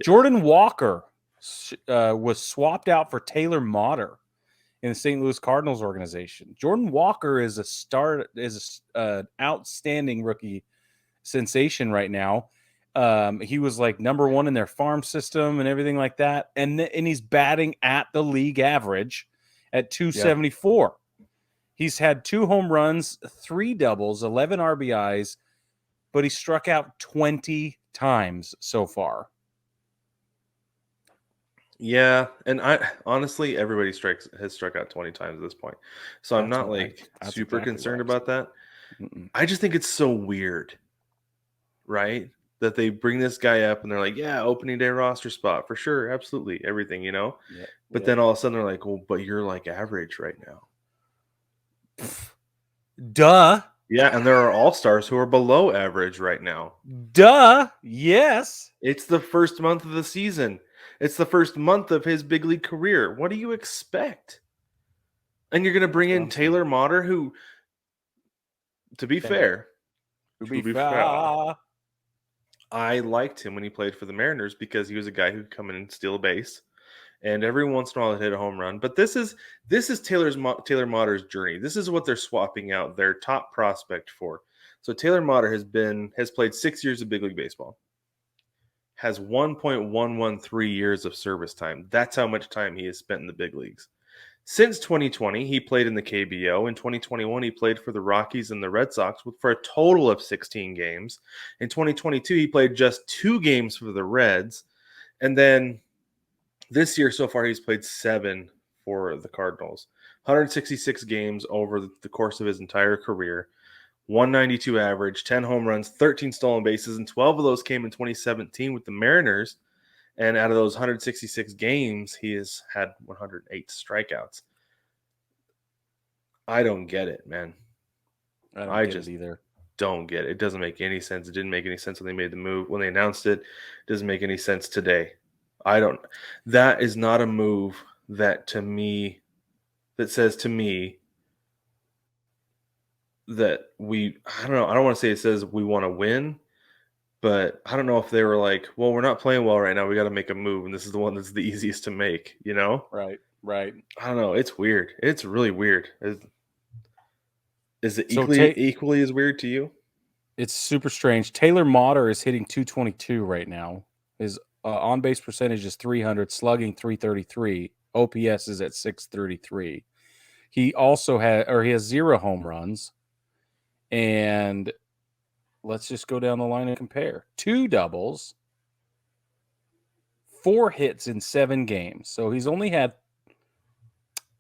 Jordan Walker was swapped out for Taylor Motter in the St. Louis Cardinals organization. Jordan Walker is an outstanding rookie sensation right now. He was like number one in their farm system and everything like that. And he's batting at the league average at 274. Yeah. He's had 2 home runs, 3 doubles, 11 RBIs, but he struck out 20 times so far. Yeah, and I honestly, everybody has struck out 20 times at this point. So I'm not super concerned about that. I just think it's so weird, right? That they bring this guy up and they're like, yeah, opening day roster spot for sure, absolutely, everything, Yeah. But then all of a sudden they're like, well, but you're like average right now. Duh. Yeah, and there are all-stars who are below average right now. Duh. Yes. It's the first month of the season. It's the first month of his big league career. What do you expect? And you're going to bring in Taylor Motter, who, to be fair, I liked him when he played for the Mariners because he was a guy who could come in and steal a base, and every once in a while he'd hit a home run. But this is Taylor Motter's journey. This is what they're swapping out their top prospect for. So Taylor Motter has played 6 years of big league baseball, has 1.113 years of service time. That's how much time he has spent in the big leagues. Since 2020, he played in the KBO. In 2021, he played for the Rockies and the Red Sox for a total of 16 games. In 2022, he played just 2 games for the Reds. And then this year, so far, he's played 7 for the Cardinals. 166 games over the course of his entire career. 192 average, 10 home runs, 13 stolen bases, and 12 of those came in 2017 with the Mariners. And out of those 166 games, he has had 108 strikeouts. I don't get it, man. I just either. Don't get it. It doesn't make any sense. It didn't make any sense when they made the move. When they announced it, it doesn't make any sense today. That is not a move that says to me that I don't know. I don't want to say it says we want to win, but I don't know if they were like, well, we're not playing well right now. We got to make a move. And this is the one that's the easiest to make, Right. I don't know. It's weird. It's really weird. Is it equally as weird to you? It's super strange. Taylor Motter is hitting 222 right now. His on-base percentage is 300, slugging 333. OPS is at 633. He also has 0 home runs. And let's just go down the line and compare. 2 doubles, 4 hits in 7 games. So he's only had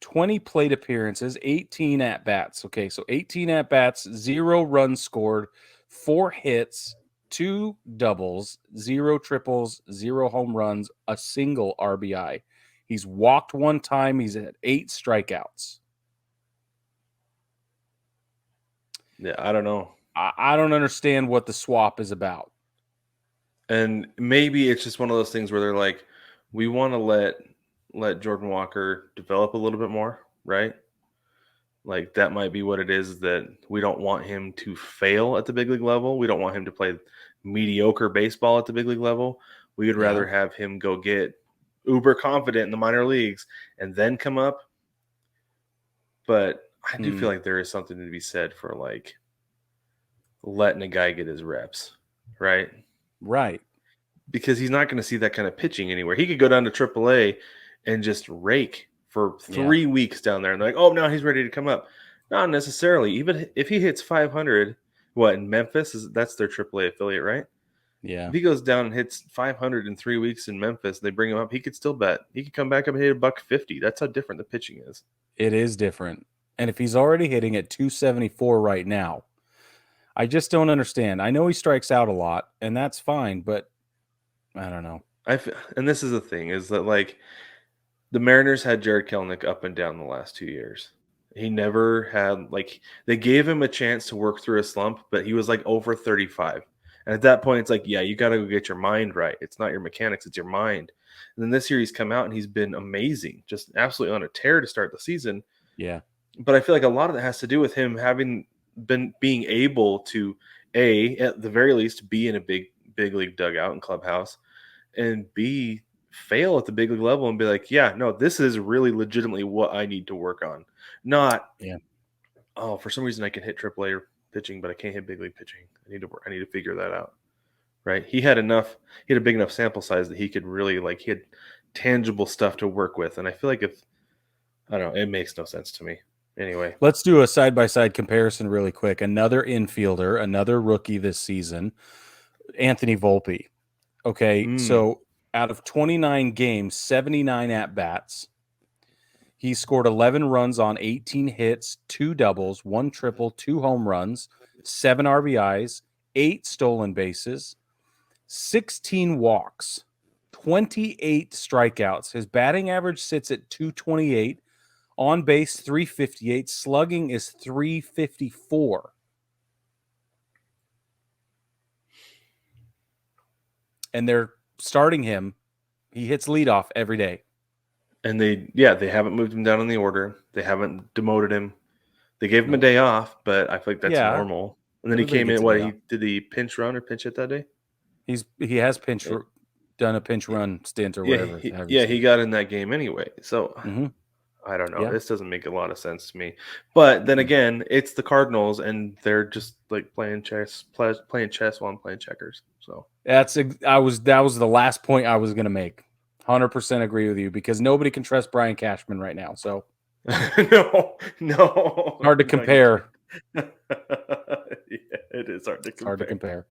20 plate appearances, 18 at-bats. Okay, so 18 at-bats, 0 runs scored, 4 hits, 2 doubles, 0 triples, 0 home runs, a single RBI. He's walked 1 time. He's at 8 strikeouts. Yeah, I don't know. I don't understand what the swap is about. And maybe it's just one of those things where they're like, we want to let Jordan Walker develop a little bit more, right? Like that might be what it is, that we don't want him to fail at the big league level. We don't want him to play mediocre baseball at the big league level. We would rather have him go get uber confident in the minor leagues and then come up. But I do feel like there is something to be said for like letting a guy get his reps, right? Right. Because he's not going to see that kind of pitching anywhere. He could go down to AAA and just rake for 3 weeks down there. And they're like, oh, now he's ready to come up. Not necessarily. Even if he hits 500, in Memphis? That's their AAA affiliate, right? Yeah. If he goes down and hits 500 in 3 weeks in Memphis, they bring him up, he could still bet. He could come back up and hit $150. That's how different the pitching is. It is different. And if he's already hitting at 274 right now, I just don't understand. I know he strikes out a lot, and that's fine, but I don't know. And this is the thing, is that like the Mariners had Jared Kelenic up and down the last 2 years. He never had, like, they gave him a chance to work through a slump, but he was like over 35. And at that point, it's like, yeah, you got to go get your mind right. It's not your mechanics, it's your mind. And then this year he's come out and he's been amazing, just absolutely on a tear to start the season. Yeah. But I feel like a lot of that has to do with him being able to, at the very least, be in a big league dugout and clubhouse, and B, fail at the big league level and be like, yeah, no, this is really legitimately what I need to work on. Not, Yeah. oh, for some reason I can hit AAA pitching, but I can't hit big league pitching. I need to figure that out. Right? He had a big enough sample size that he could really he had tangible stuff to work with. And I feel like I don't know, it makes no sense to me. Anyway. Let's do a side-by-side comparison really quick. Another infielder, another rookie this season, Anthony Volpe. Okay, so out of 29 games, 79 at-bats, he scored 11 runs on 18 hits, 2 doubles, 1 triple, 2 home runs, 7 RBIs, 8 stolen bases, 16 walks, 28 strikeouts. His batting average sits at 228. On base, 358. Slugging is 354. And they're starting him. He hits leadoff every day. And they haven't moved him down in the order. They haven't demoted him. They gave him a day off, but I feel like that's normal. And then he came in. Did he pinch run or pinch hit that day? He has done a pinch run stint or whatever. He got in that game anyway. So I don't know. Yeah. This doesn't make a lot of sense to me. But then again, it's the Cardinals, and they're just playing chess while I'm playing checkers. So that was the last point I was going to make. 100% agree with you because nobody can trust Brian Cashman right now. So no, hard to compare. Yeah, it is hard to compare. Hard to compare.